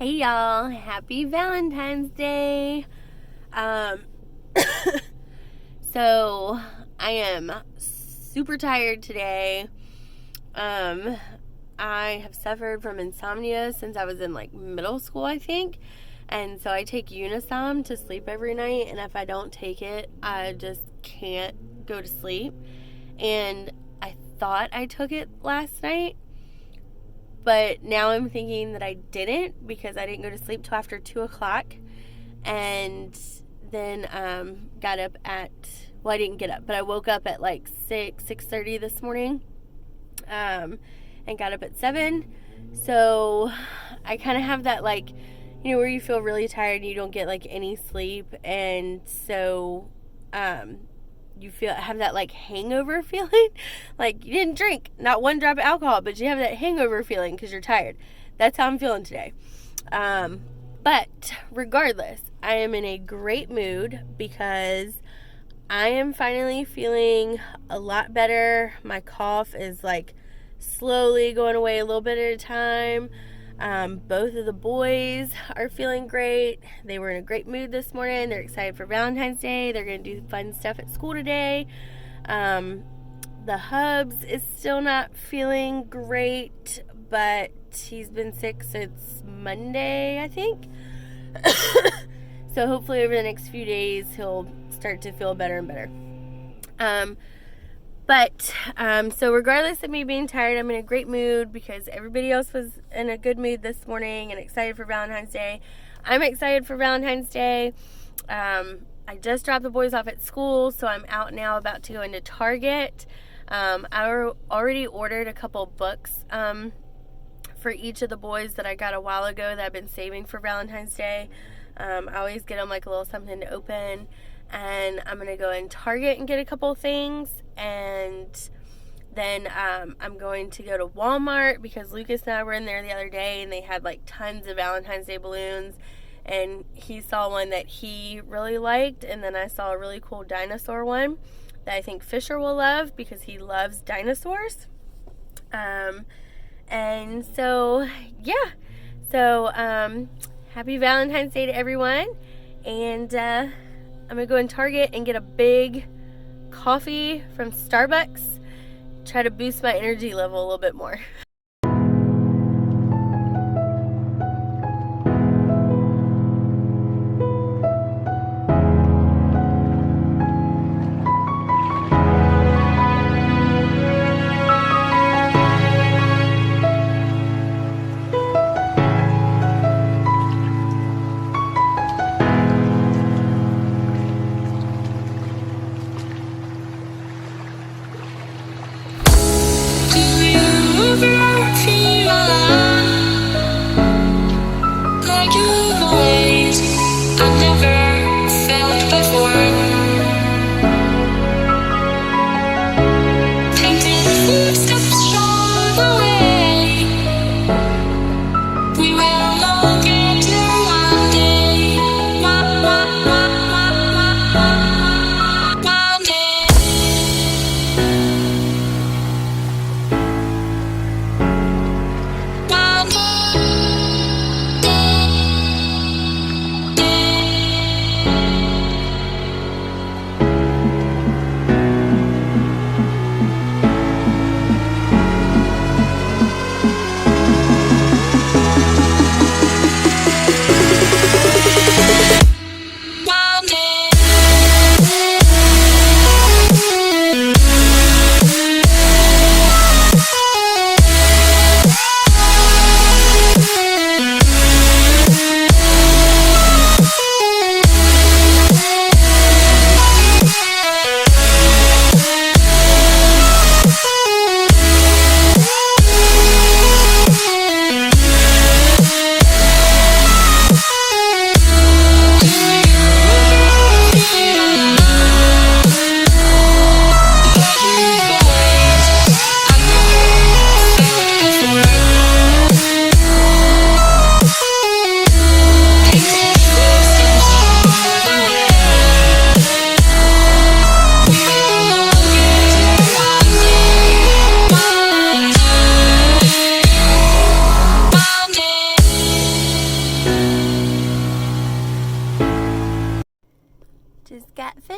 Hey y'all, happy Valentine's Day. Um, so I am super tired today. I have suffered from insomnia since I was in like middle school, I think. And so I take Unisom to sleep every night, and if I don't take it, I just can't go to sleep. And I thought I took it last night, but now I'm thinking that I didn't because I didn't go to sleep till after 2 o'clock. And then got up at, well, I didn't get up, but I woke up at like 6:30 this morning, and got up at 7. So I kind of have that, like, where you feel really tired and you don't get like any sleep. And so you have that like hangover feeling. Like you didn't drink not one drop of alcohol, but you have that hangover feeling because you're tired. That's how I'm feeling today. But regardless, I am in a great mood because I am finally feeling a lot better. My cough is like slowly going away a little bit at a time. Both of the boys are feeling great. They were in a great mood this morning. They're excited for Valentine's Day. They're going to do fun stuff at school today. The hubs is still not feeling great, but he's been sick since Monday, I think. So hopefully over the next few days he'll start to feel better and better. So regardless of me being tired, I'm in a great mood because everybody else was in a good mood this morning and excited for Valentine's Day. I'm excited for Valentine's Day. I just dropped the boys off at school, so I'm out now about to go into Target. I already ordered a couple books for each of the boys that I got a while ago that I've been saving for Valentine's Day. I always get them like a little something to open. And I'm going to go in Target and get a couple things. And then I'm going to go to Walmart because Lucas and I were in there the other day and they had like tons of Valentine's Day balloons. And he saw one that he really liked. And then I saw a really cool dinosaur one that I think Fisher will love because he loves dinosaurs. And so, yeah. So, happy Valentine's Day to everyone. And I'm going to go in Target and get a big coffee from Starbucks. Try to boost my energy level a little bit more.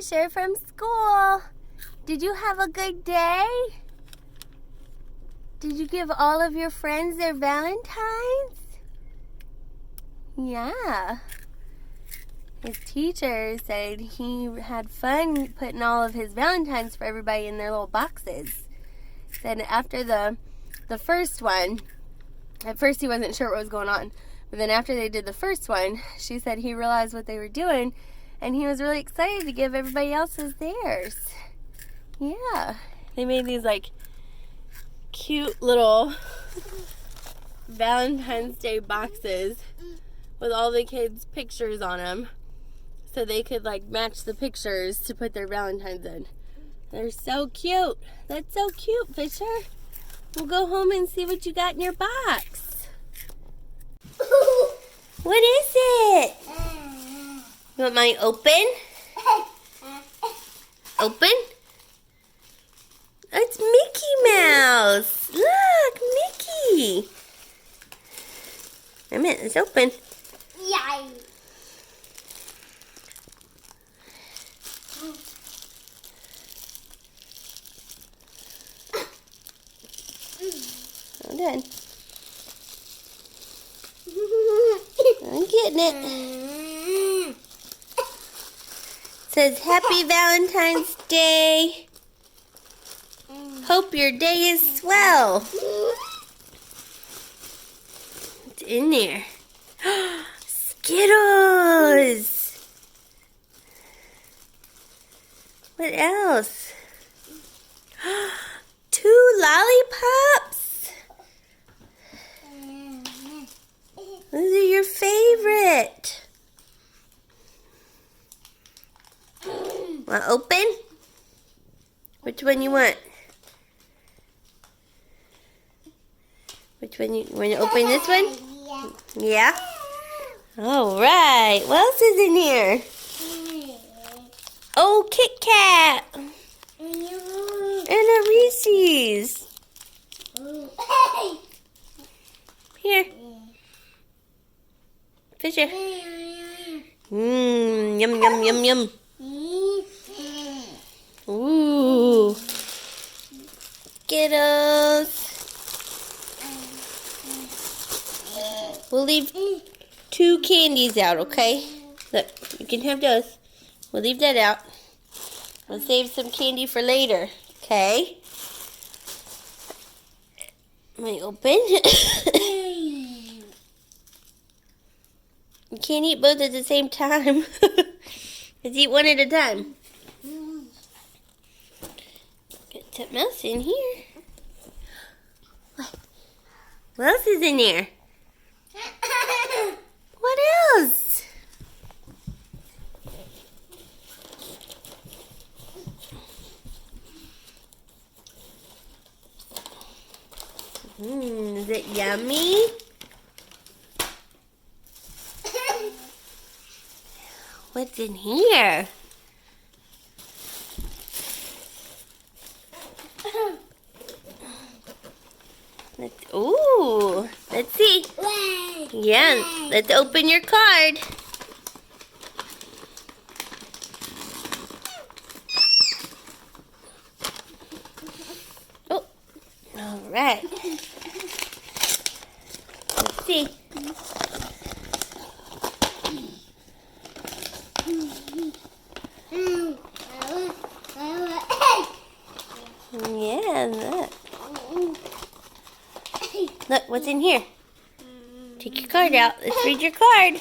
Fisher from school. Did you have a good day? Did you give all of your friends their Valentines? Yeah. His teacher said he had fun putting all of his Valentines for everybody in their little boxes. Said after the first one, at first he wasn't sure what was going on, but then after they did the first one, she said he realized what they were doing, and he was really excited to give everybody else's theirs. Yeah. They made these like cute little Valentine's Day boxes with all the kids' pictures on them, so they could like match the pictures to put their Valentines in. They're so cute. That's so cute, Fisher. We'll go home and see what you got in your box. What is it? You want mine open? Open? It's Mickey Mouse. Look, Mickey. Wait a minute, it's open. Yay. I'm done. I'm getting it. It says Happy Valentine's Day. Hope your day is swell. What's in there? Skittles. What else? 2 lollipops. Those are your favorite. Want to open? Which one you want? Which one you want to open? This one? Yeah. All right. What else is in here? Oh, Kit Kat. And a Reese's. Here. Fisher. Yum, yum, yum, yum. Ooh. Skittles. We'll leave 2 candies out, okay? Look, you can have those. We'll leave that out. We'll save some candy for later, okay? Let me open. You can't eat both at the same time. Let's eat one at a time. Get something else in here. What else is in there? What else? Is it yummy? What's in here? Let's see. Yeah, let's open your card. Oh, all right. Let's see. Yeah, look. Look, what's in here? Take your card out. Let's read your card.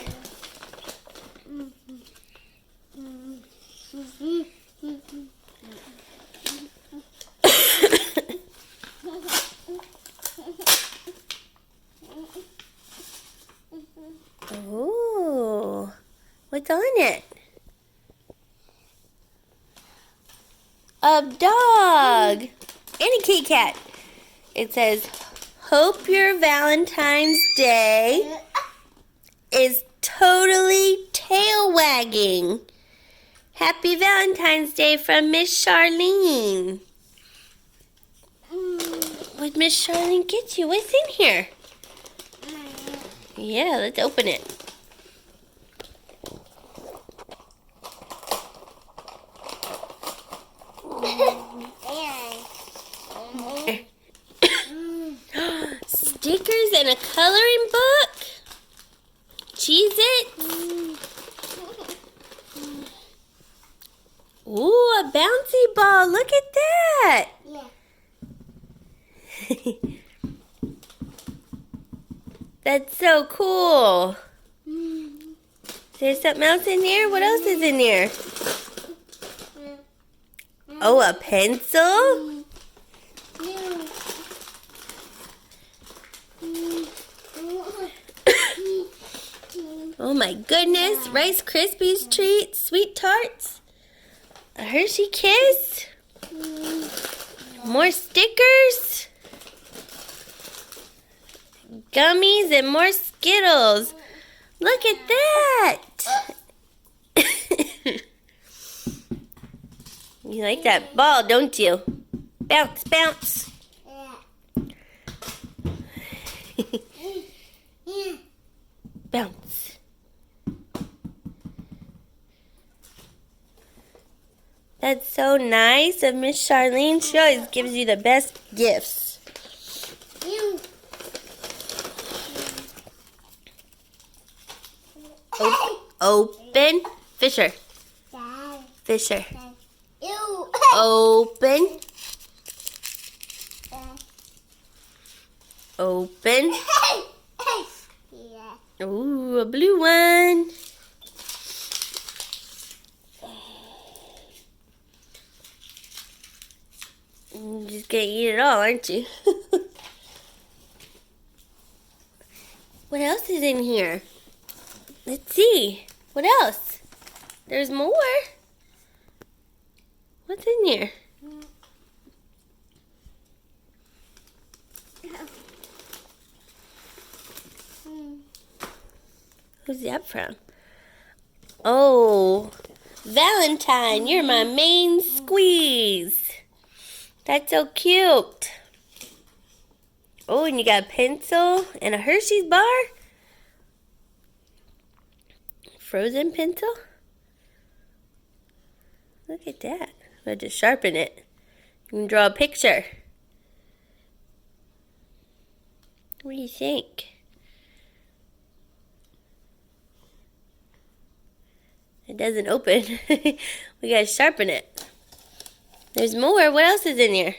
Oh, what's on it? A dog and a kitty cat. It says, "Hope your Valentine's Day is totally tail wagging. Happy Valentine's Day from Miss Charlene." What did Miss Charlene get you? What's in here? Yeah, let's open it. Stickers and a coloring book. Cheez-It. Ooh, a bouncy ball. Look at that. Yeah. That's so cool. There's something else in here? What else is in here? Oh, a pencil? Oh my goodness. Rice Krispies treats, sweet tarts, a Hershey Kiss, more stickers, gummies, and more Skittles. Look at that. You like that ball, don't you? Bounce, bounce. Bounce. That's so nice of Miss Charlene. She always gives you the best gifts. Open. Fisher. Fisher. Open. Open. Ooh, a blue one. You're just gonna eat it all, aren't you? What else is in here? Let's see. What else? There's more. What's in here? Who's that from? Oh, Valentine, you're my main squeeze. That's so cute. Oh, and you got a pencil and a Hershey's bar. Frozen pencil. Look at that. I'll just sharpen it. You can draw a picture. What do you think? It doesn't open. We gotta sharpen it. There's more. What else is in here?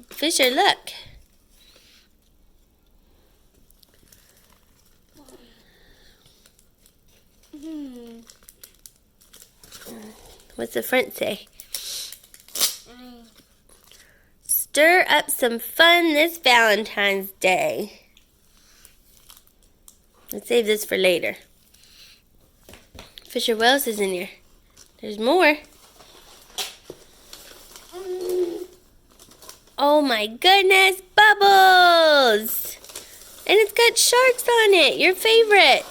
Fisher, look. What's the front say? Stir up some fun this Valentine's Day. Let's save this for later. Fisher, what else is in here? There's more. Oh my goodness, bubbles! And it's got sharks on it, your favorite.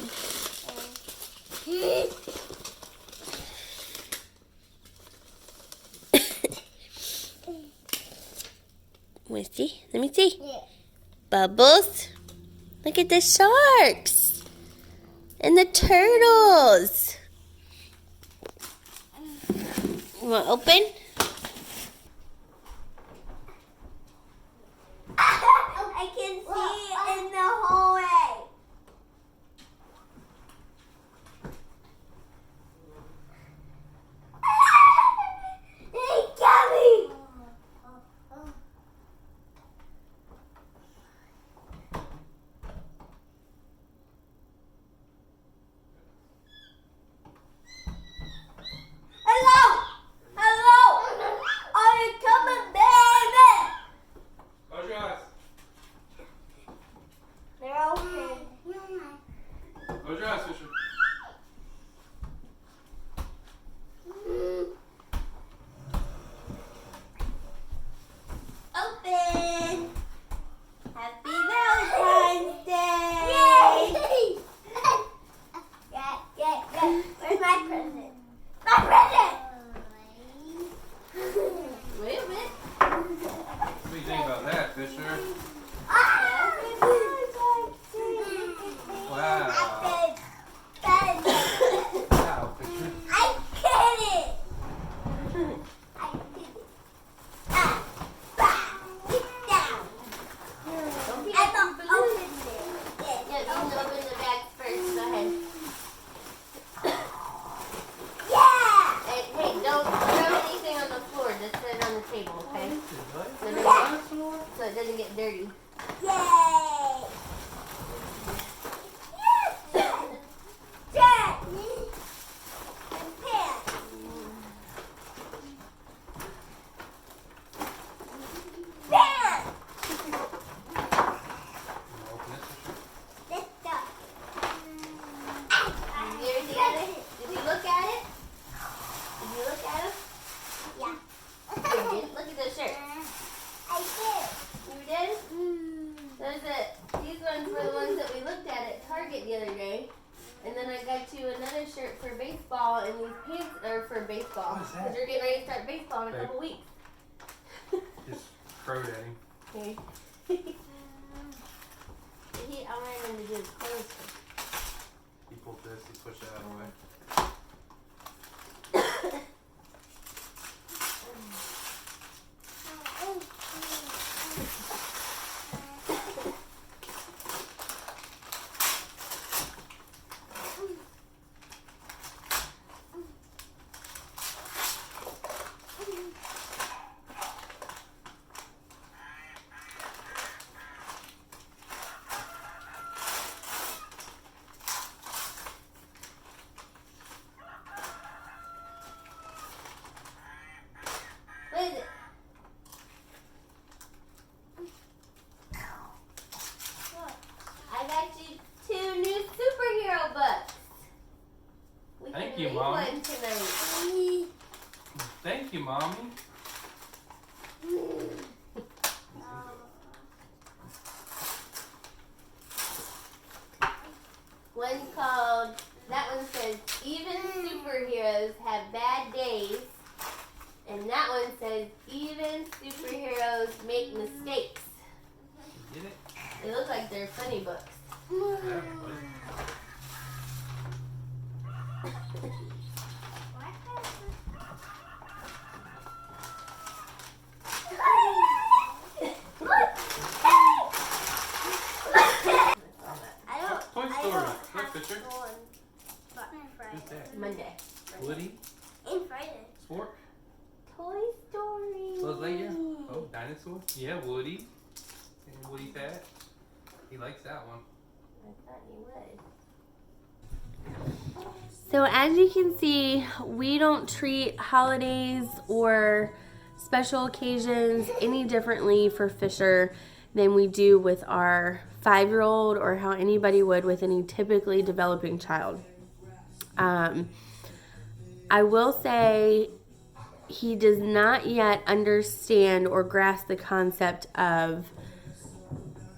Let me see. Let me see. Bubbles. Look at the sharks. And the turtles. You want to open? I can see in the hallway. Hey, Gabby! Hello! Hello! The other day, and then I got you another shirt for baseball, and these pants are for baseball because you're getting ready to start baseball in a couple weeks. Just crowed at him. Okay. I wanted him to do his clothes. He pulled this. He pushed it out of the way. I got you 2 new superhero books. Thank you, Mom. One tonight. Thank you, Mommy. One's called, that one says, even superheroes have bad days. And that one says, even superheroes make mistakes. You get it? They look like they're funny books. Yeah. Toy Story. Look, Fisher. Who's that? Monday. Woody. And Friday. Spork. Toy Story. Buzz Lightyear. Oh, dinosaur. Yeah, Woody. And Woody's hat. He likes that one. I thought you would. So as you can see, we don't treat holidays or special occasions any differently for Fisher than we do with our 5-year-old or how anybody would with any typically developing child. I will say he does not yet understand or grasp the concept of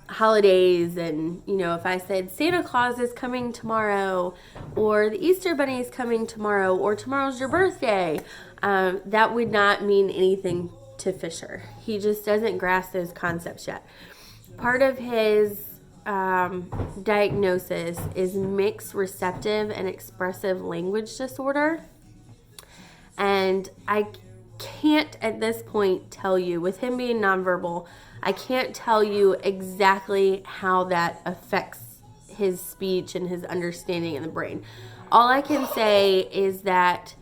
holidays, and if I said Santa Claus is coming tomorrow or the Easter Bunny is coming tomorrow or tomorrow's your birthday, that would not mean anything to Fisher. He just doesn't grasp those concepts yet. Part of his diagnosis is mixed receptive and expressive language disorder, and I can't at this point tell you, with him being nonverbal, I can't tell you exactly how that affects his speech and his understanding in the brain. All I can say is that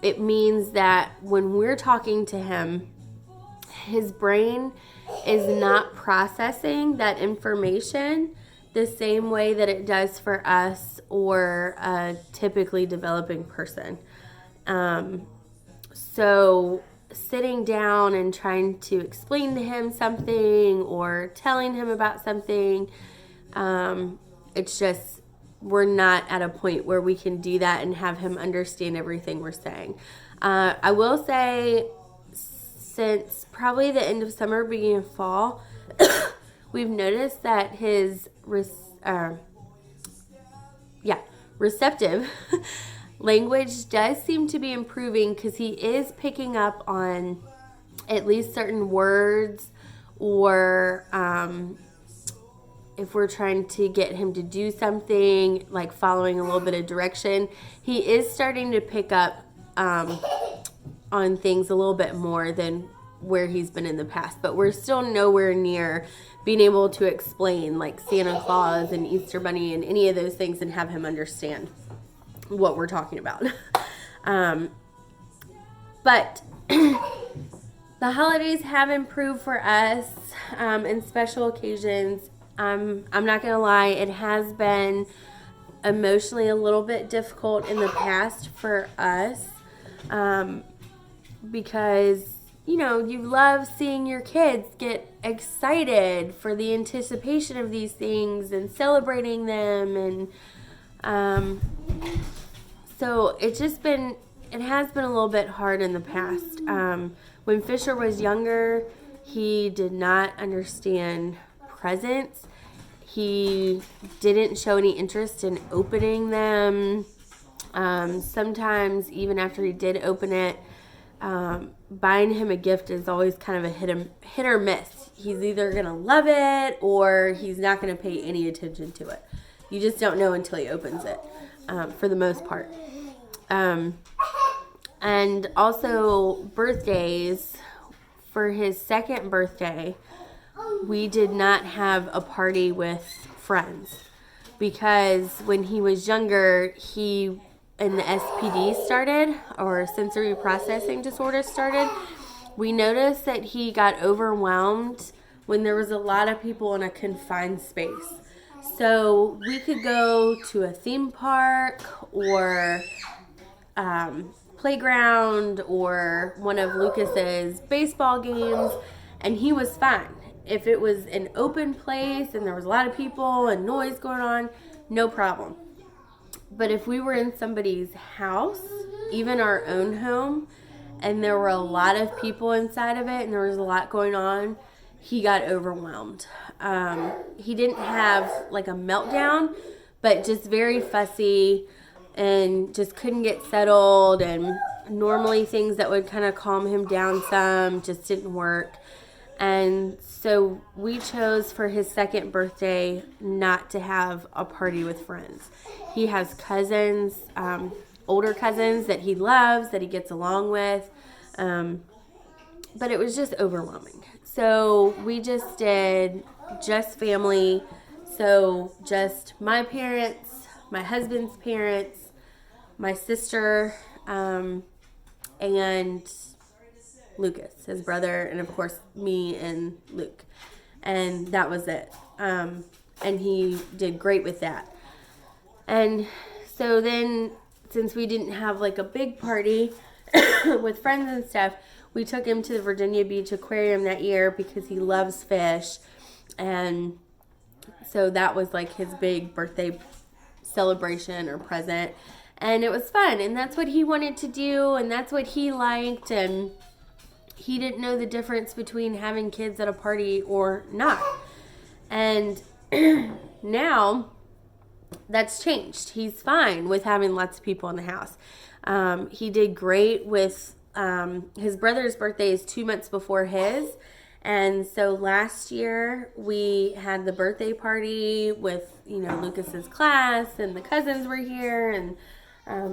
it means that when we're talking to him, his brain is not processing that information the same way that it does for us or a typically developing person. So sitting down and trying to explain to him something or telling him about something, it's just, we're not at a point where we can do that and have him understand everything we're saying. I will say, since probably the end of summer, beginning of fall, we've noticed that his receptive language does seem to be improving, because he is picking up on at least certain words, or if we're trying to get him to do something, like following a little bit of direction, he is starting to pick up on things a little bit more than where he's been in the past. But we're still nowhere near being able to explain like Santa Claus and Easter Bunny and any of those things and have him understand what we're talking about. But The holidays have improved for us in special occasions. I'm not gonna lie, it has been emotionally a little bit difficult in the past for us, because you love seeing your kids get excited for the anticipation of these things and celebrating them, and so it has been a little bit hard in the past. When Fisher was younger, he did not understand presents. He didn't show any interest in opening them. Sometimes, even after he did open it, buying him a gift is always kind of a hit or miss. He's either going to love it or he's not going to pay any attention to it. You just don't know until he opens it, for the most part. And also birthdays. For his second birthday, we did not have a party with friends because when he was younger, and the SPD started, or sensory processing disorder started, we noticed that he got overwhelmed when there was a lot of people in a confined space. So we could go to a theme park or playground or one of Lucas's baseball games, and he was fine. If it was an open place and there was a lot of people and noise going on, no problem. But if we were in somebody's house, even our own home, and there were a lot of people inside of it and there was a lot going on, he got overwhelmed. He didn't have like a meltdown, but just very fussy and just couldn't get settled, and normally things that would kind of calm him down some just didn't work. And so we chose for his second birthday not to have a party with friends. He has cousins, older cousins that he loves, that he gets along with, but it was just overwhelming. So we just did just family. So just my parents, my husband's parents, my sister, and Lucas, his brother, and of course me and Luke. And that was it. And he did great with that. And so then, since we didn't have like a big party with friends and stuff, we took him to the Virginia Beach Aquarium that year because he loves fish. And so that was like his big birthday celebration or present. And it was fun, and that's what he wanted to do, and that's what he liked, and he didn't know the difference between having kids at a party or not. And now that's changed. He's fine with having lots of people in the house. He did great with his brother's birthday is 2 months before his. And so last year we had the birthday party with, Lucas's class, and the cousins were here, and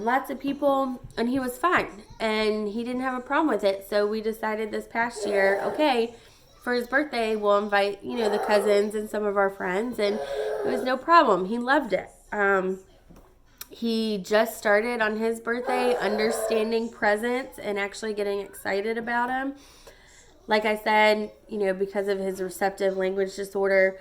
lots of people, and he was fine, and he didn't have a problem with it. So we decided this past year, okay, for his birthday, we'll invite, the cousins and some of our friends, and it was no problem. He loved it. He just started on his birthday understanding presents and actually getting excited about them. Like I said, because of his receptive language disorder,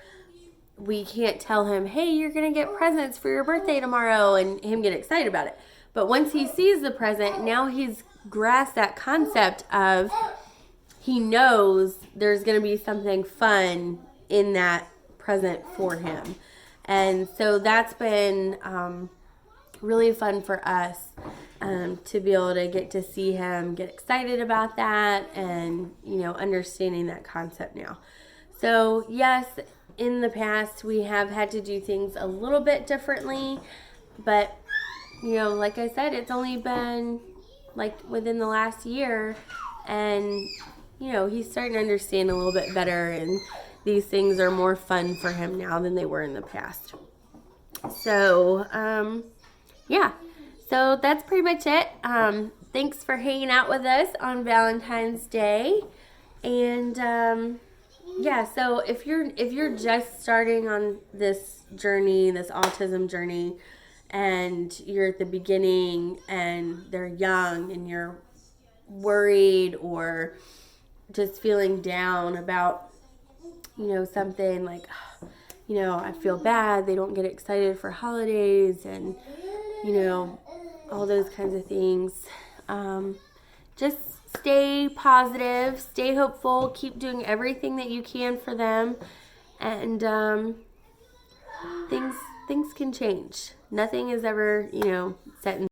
we can't tell him, hey, you're going to get presents for your birthday tomorrow, and him get excited about it. But once he sees the present, now he's grasped that concept of, he knows there's going to be something fun in that present for him. And so that's been really fun for us, to be able to get to see him get excited about that, and, understanding that concept now. So yes, in the past, we have had to do things a little bit differently, but, like I said, it's only been like within the last year, and, he's starting to understand a little bit better, and these things are more fun for him now than they were in the past. So, yeah, so that's pretty much it. Thanks for hanging out with us on Valentine's Day, and, yeah, so if you're just starting on this journey, this autism journey, and you're at the beginning and they're young and you're worried, or just feeling down about, something like, I feel bad, they don't get excited for holidays and, all those kinds of things. Just stay positive, stay hopeful, keep doing everything that you can for them, and things can change. Nothing is ever, set in